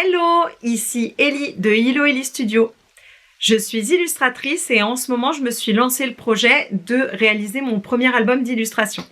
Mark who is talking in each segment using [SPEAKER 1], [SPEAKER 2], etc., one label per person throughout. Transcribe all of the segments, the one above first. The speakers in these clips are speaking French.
[SPEAKER 1] Hello, ici Ellie de Hello Ellie Studio. Je suis illustratrice et en ce moment je me suis lancé le projet de réaliser mon premier album d'illustration.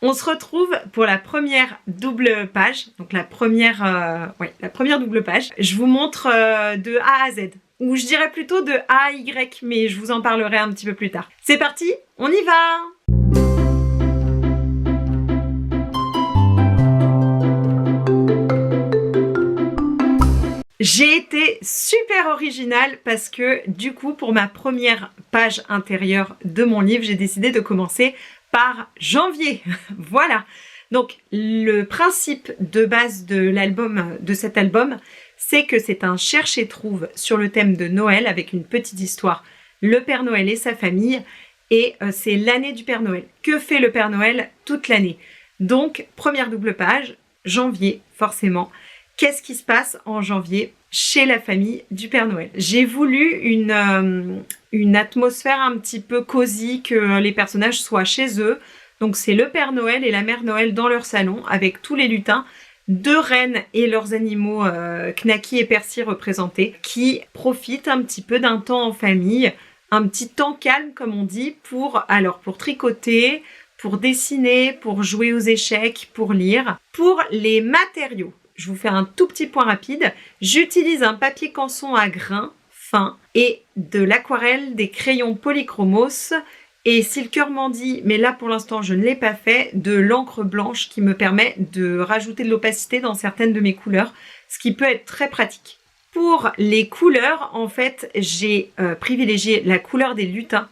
[SPEAKER 1] On se retrouve pour la première double page, donc la première double page. Je vous montre de A à Z, ou je dirais plutôt de A à Y, mais je vous en parlerai un petit peu plus tard. C'est parti, on y va! J'ai été super originale parce que du coup, pour ma première page intérieure de mon livre, j'ai décidé de commencer par janvier. Voilà. Donc, le principe de base de cet album, c'est que c'est un cherche et trouve sur le thème de Noël avec une petite histoire. Le Père Noël et sa famille. Et c'est l'année du Père Noël. Que fait le Père Noël toute l'année? Donc, première double page, janvier, forcément. Qu'est-ce qui se passe en janvier chez la famille du Père Noël? J'ai voulu une atmosphère un petit peu cosy, que les personnages soient chez eux. Donc c'est le Père Noël et la Mère Noël dans leur salon avec tous les lutins, deux reines et leurs animaux Knacky et Percy représentés, qui profitent un petit peu d'un temps en famille, un petit temps calme comme on dit, pour tricoter, pour dessiner, pour jouer aux échecs, pour lire. Pour les matériaux, je vous fais un tout petit point rapide. J'utilise un papier canson à grains fins et de l'aquarelle, des crayons polychromos et si le cœur m'en dit, mais là pour l'instant je ne l'ai pas fait, de l'encre blanche qui me permet de rajouter de l'opacité dans certaines de mes couleurs, ce qui peut être très pratique. Pour les couleurs, en fait, j'ai privilégié la couleur des lutins.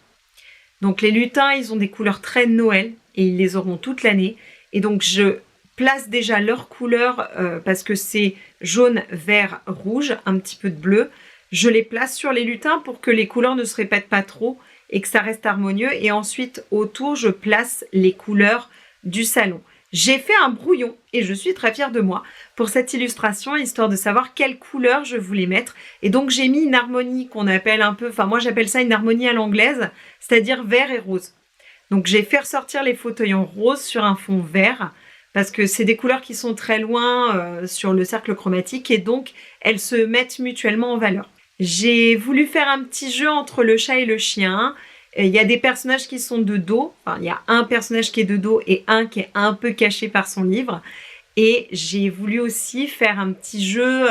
[SPEAKER 1] Donc les lutins, ils ont des couleurs très Noël et ils les auront toute l'année. Et donc je place déjà leur couleur parce que c'est jaune, vert, rouge, un petit peu de bleu. Je les place sur les lutins pour que les couleurs ne se répètent pas trop et que ça reste harmonieux. Et ensuite, autour, je place les couleurs du salon. J'ai fait un brouillon et je suis très fière de moi pour cette illustration, histoire de savoir quelle couleur je voulais mettre. Et donc, j'ai mis une harmonie qu'on appelle un peu, enfin moi j'appelle ça une harmonie à l'anglaise, c'est-à-dire vert et rose. Donc, j'ai fait ressortir les fauteuils en rose sur un fond vert, parce que c'est des couleurs qui sont très loin sur le cercle chromatique et donc elles se mettent mutuellement en valeur. J'ai voulu faire un petit jeu entre le chat et le chien. Il y a des personnages qui sont de dos, enfin il y a un personnage qui est de dos et un qui est un peu caché par son livre. Et j'ai voulu aussi faire un petit jeu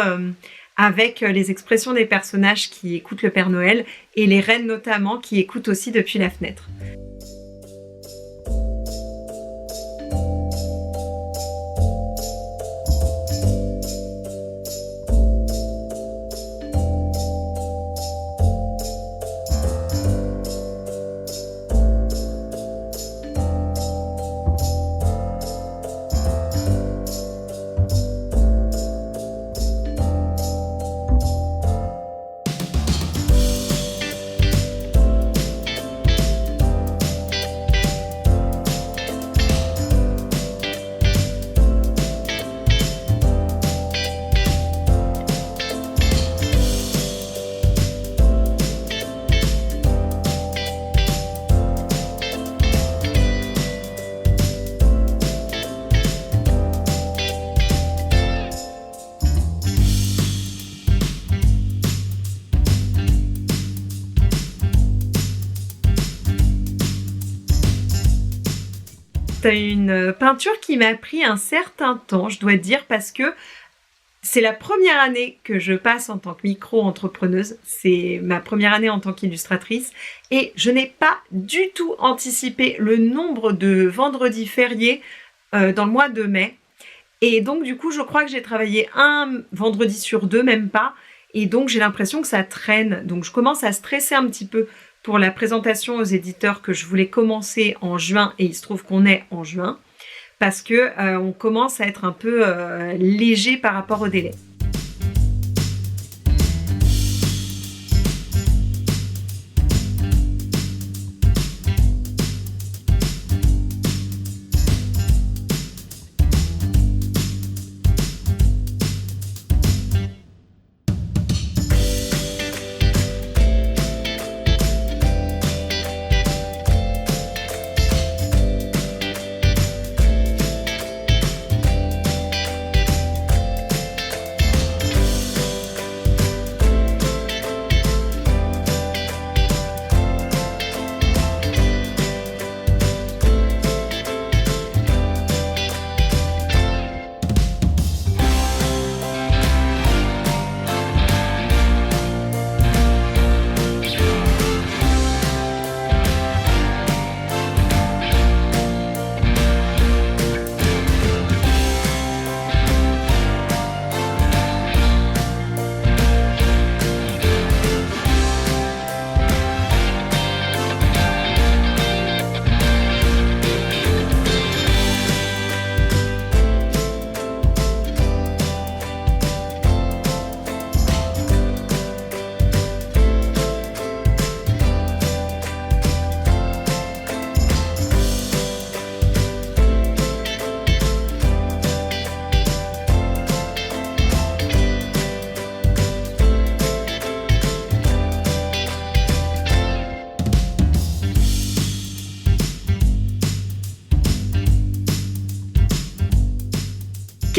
[SPEAKER 1] avec les expressions des personnages qui écoutent le Père Noël et les reines notamment qui écoutent aussi depuis la fenêtre. C'est une peinture qui m'a pris un certain temps, je dois dire, parce que c'est la première année que je passe en tant que micro-entrepreneuse. C'est ma première année en tant qu'illustratrice et je n'ai pas du tout anticipé le nombre de vendredis fériés dans le mois de mai. Et donc, du coup, je crois que j'ai travaillé un vendredi sur deux, même pas. Et donc, j'ai l'impression que ça traîne. Donc, je commence à stresser un petit peu pour la présentation aux éditeurs que je voulais commencer en juin, et il se trouve qu'on est en juin, parce que on commence à être un peu léger par rapport au délai.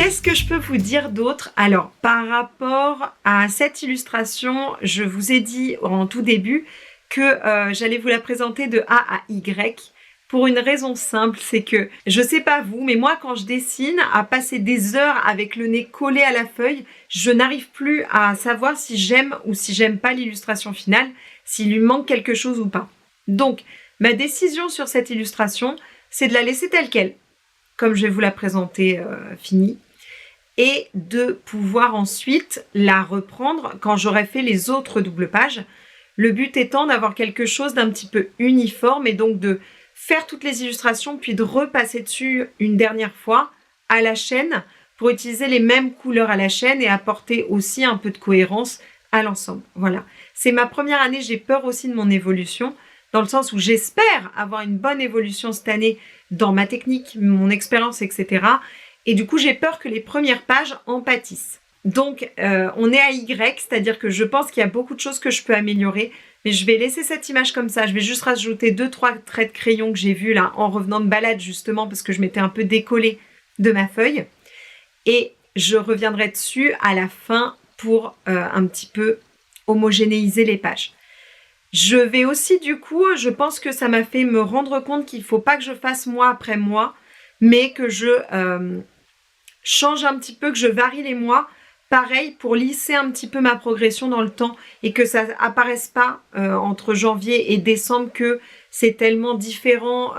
[SPEAKER 1] Qu'est-ce que je peux vous dire d'autre? Alors, par rapport à cette illustration, je vous ai dit en tout début que j'allais vous la présenter de A à Y. Pour une raison simple, c'est que, je sais pas vous, mais moi quand je dessine, à passer des heures avec le nez collé à la feuille, je n'arrive plus à savoir si j'aime ou si j'aime pas l'illustration finale, s'il lui manque quelque chose ou pas. Donc, ma décision sur cette illustration, c'est de la laisser telle qu'elle, comme je vais vous la présenter finie, et de pouvoir ensuite la reprendre quand j'aurai fait les autres doubles pages. Le but étant d'avoir quelque chose d'un petit peu uniforme et donc de faire toutes les illustrations, puis de repasser dessus une dernière fois à la chaîne pour utiliser les mêmes couleurs à la chaîne et apporter aussi un peu de cohérence à l'ensemble. Voilà. C'est ma première année, j'ai peur aussi de mon évolution, dans le sens où j'espère avoir une bonne évolution cette année dans ma technique, mon expérience, etc. Et du coup, j'ai peur que les premières pages en pâtissent. Donc, on est à Y, c'est-à-dire que je pense qu'il y a beaucoup de choses que je peux améliorer, mais je vais laisser cette image comme ça. Je vais juste rajouter 2-3 traits de crayon que j'ai vus là en revenant de balade justement parce que je m'étais un peu décollée de ma feuille. Et je reviendrai dessus à la fin pour un petit peu homogénéiser les pages. Je vais aussi du coup, je pense que ça m'a fait me rendre compte qu'il ne faut pas que je fasse mois après mois, mais que je change un petit peu, que je varie les mois. Pareil pour lisser un petit peu ma progression dans le temps et que ça apparaisse pas entre janvier et décembre que c'est tellement différent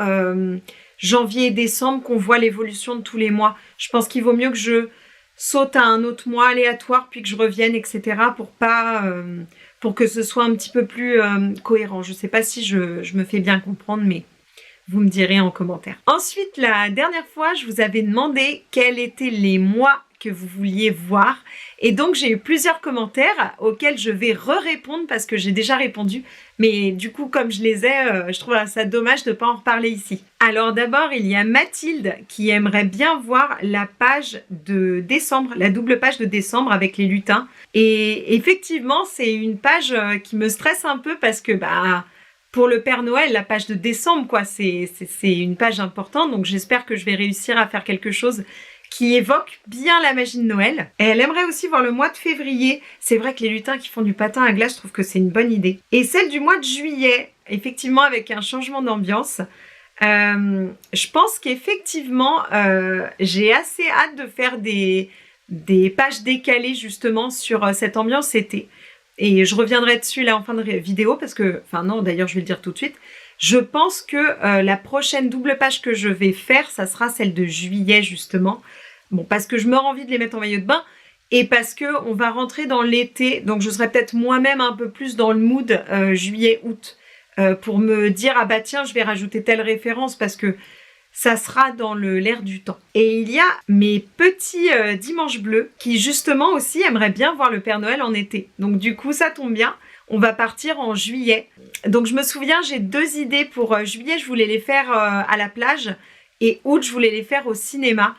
[SPEAKER 1] janvier et décembre qu'on voit l'évolution de tous les mois. Je pense qu'il vaut mieux que je saute à un autre mois aléatoire puis que je revienne, etc. pour que ce soit un petit peu plus cohérent. Je sais pas si je me fais bien comprendre, mais vous me direz en commentaire. Ensuite, la dernière fois, je vous avais demandé quels étaient les mois que vous vouliez voir. Et donc, j'ai eu plusieurs commentaires auxquels je vais répondre parce que j'ai déjà répondu. Mais du coup, comme je les ai, je trouve ça dommage de ne pas en reparler ici. Alors d'abord, il y a Mathilde qui aimerait bien voir la page de décembre, la double page de décembre avec les lutins. Et effectivement, c'est une page qui me stresse un peu parce que pour le Père Noël, la page de décembre, quoi, c'est une page importante. Donc j'espère que je vais réussir à faire quelque chose qui évoque bien la magie de Noël. Et elle aimerait aussi voir le mois de février. C'est vrai que les lutins qui font du patin à glace, je trouve que c'est une bonne idée. Et celle du mois de juillet, effectivement avec un changement d'ambiance. Je pense qu'effectivement, j'ai assez hâte de faire des pages décalées justement sur cette ambiance été. Et je reviendrai dessus là en fin de vidéo parce que, enfin non, d'ailleurs je vais le dire tout de suite. Je pense que la prochaine double page que je vais faire, ça sera celle de juillet justement. Bon, parce que je meurs envie de les mettre en maillot de bain et parce que on va rentrer dans l'été, donc je serai peut-être moi-même un peu plus dans le mood juillet-août pour me dire ah bah tiens je vais rajouter telle référence parce que ça sera dans l'air du temps. Et il y a mes petits dimanches bleus qui justement aussi aimeraient bien voir le Père Noël en été. Donc du coup ça tombe bien. On va partir en juillet. Donc je me souviens, j'ai 2 idées pour juillet. Je voulais les faire à la plage et août, je voulais les faire au cinéma.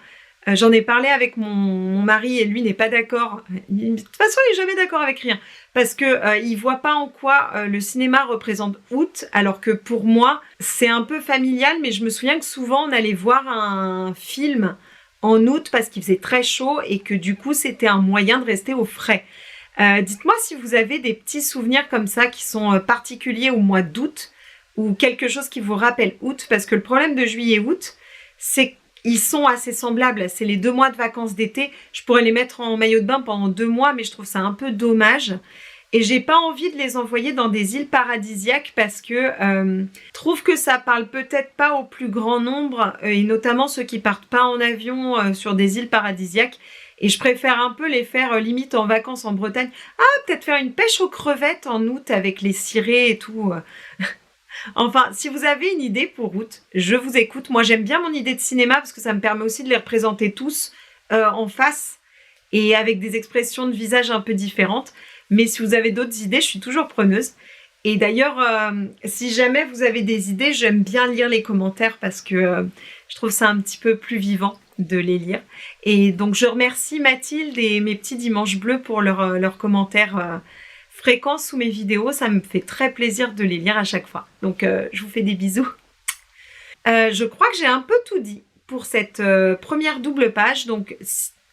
[SPEAKER 1] J'en ai parlé avec mon mari et lui n'est pas d'accord. De toute façon, il n'est jamais d'accord avec rien. Parce que il voit pas en quoi le cinéma représente août. Alors que pour moi, c'est un peu familial. Mais je me souviens que souvent, on allait voir un film en août parce qu'il faisait très chaud et que du coup, c'était un moyen de rester au frais. Dites-moi si vous avez des petits souvenirs comme ça qui sont particuliers au mois d'août ou quelque chose qui vous rappelle août, parce que le problème de juillet et août, c'est qu'ils sont assez semblables. C'est les 2 mois de vacances d'été. Je pourrais les mettre en maillot de bain pendant 2 mois, mais je trouve ça un peu dommage. Et j'ai pas envie de les envoyer dans des îles paradisiaques parce que je trouve que ça parle peut-être pas au plus grand nombre, et notamment ceux qui partent pas en avion sur des îles paradisiaques. Et je préfère un peu les faire limite en vacances en Bretagne. Ah, peut-être faire une pêche aux crevettes en août avec les cirés et tout. Enfin, si vous avez une idée pour août, je vous écoute. Moi, j'aime bien mon idée de cinéma parce que ça me permet aussi de les représenter tous en face et avec des expressions de visage un peu différentes. Mais si vous avez d'autres idées, je suis toujours preneuse. Et d'ailleurs, si jamais vous avez des idées, j'aime bien lire les commentaires parce que je trouve ça un petit peu plus vivant de les lire. Et donc, je remercie Mathilde et mes petits dimanches bleus pour leurs commentaires fréquents sous mes vidéos. Ça me fait très plaisir de les lire à chaque fois. Donc, je vous fais des bisous. Je crois que j'ai un peu tout dit pour cette première double page. Donc,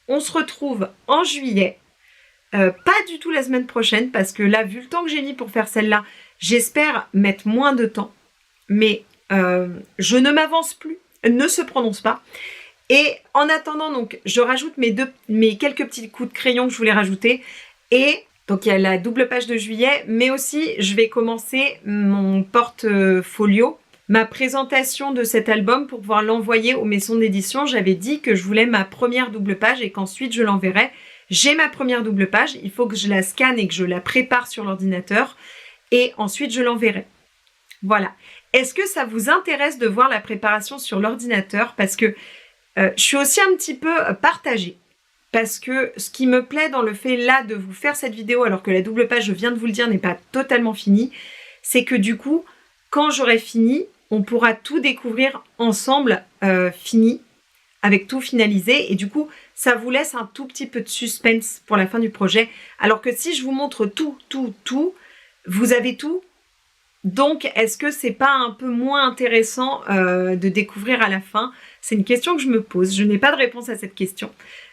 [SPEAKER 1] on se retrouve en juillet. Pas du tout la semaine prochaine, parce que là, vu le temps que j'ai mis pour faire celle-là, j'espère mettre moins de temps. Mais je ne m'avance plus, ne se prononce pas. Et en attendant, donc, je rajoute mes quelques petits coups de crayon que je voulais rajouter. Et donc, il y a la double page de juillet, mais aussi, je vais commencer mon portfolio, ma présentation de cet album pour pouvoir l'envoyer aux maisons d'édition. J'avais dit que je voulais ma première double page et qu'ensuite, je l'enverrai. J'ai ma première double page, il faut que je la scanne et que je la prépare sur l'ordinateur. Et ensuite, je l'enverrai. Voilà. Est-ce que ça vous intéresse de voir la préparation sur l'ordinateur? Parce que je suis aussi un petit peu partagée. Parce que ce qui me plaît dans le fait là de vous faire cette vidéo, alors que la double page, je viens de vous le dire, n'est pas totalement finie, c'est que du coup, quand j'aurai fini, on pourra tout découvrir ensemble, fini, avec tout finalisé. Et du coup, ça vous laisse un tout petit peu de suspense pour la fin du projet. Alors que si je vous montre tout, vous avez tout. Donc, est-ce que c'est pas un peu moins intéressant de découvrir à la fin? C'est une question que je me pose. Je n'ai pas de réponse à cette question.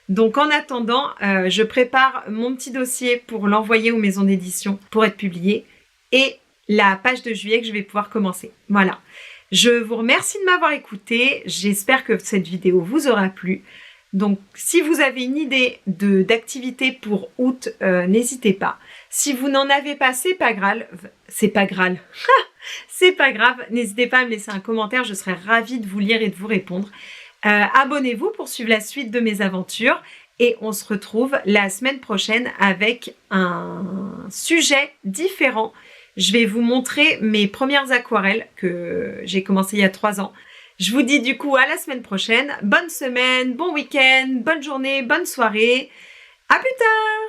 [SPEAKER 1] Donc, en attendant, je prépare mon petit dossier pour l'envoyer aux maisons d'édition pour être publié et la page de juillet que je vais pouvoir commencer. Voilà. Je vous remercie de m'avoir écouté. J'espère que cette vidéo vous aura plu. Donc, si vous avez une idée d'activité pour août, n'hésitez pas. Si vous n'en avez pas, c'est pas grave. C'est pas grave. C'est pas grave. N'hésitez pas à me laisser un commentaire. Je serai ravie de vous lire et de vous répondre. Abonnez-vous pour suivre la suite de mes aventures. Et on se retrouve la semaine prochaine avec un sujet différent. Je vais vous montrer mes premières aquarelles que j'ai commencé il y a 3 ans. Je vous dis du coup à la semaine prochaine. Bonne semaine, bon week-end, bonne journée, bonne soirée. À plus tard!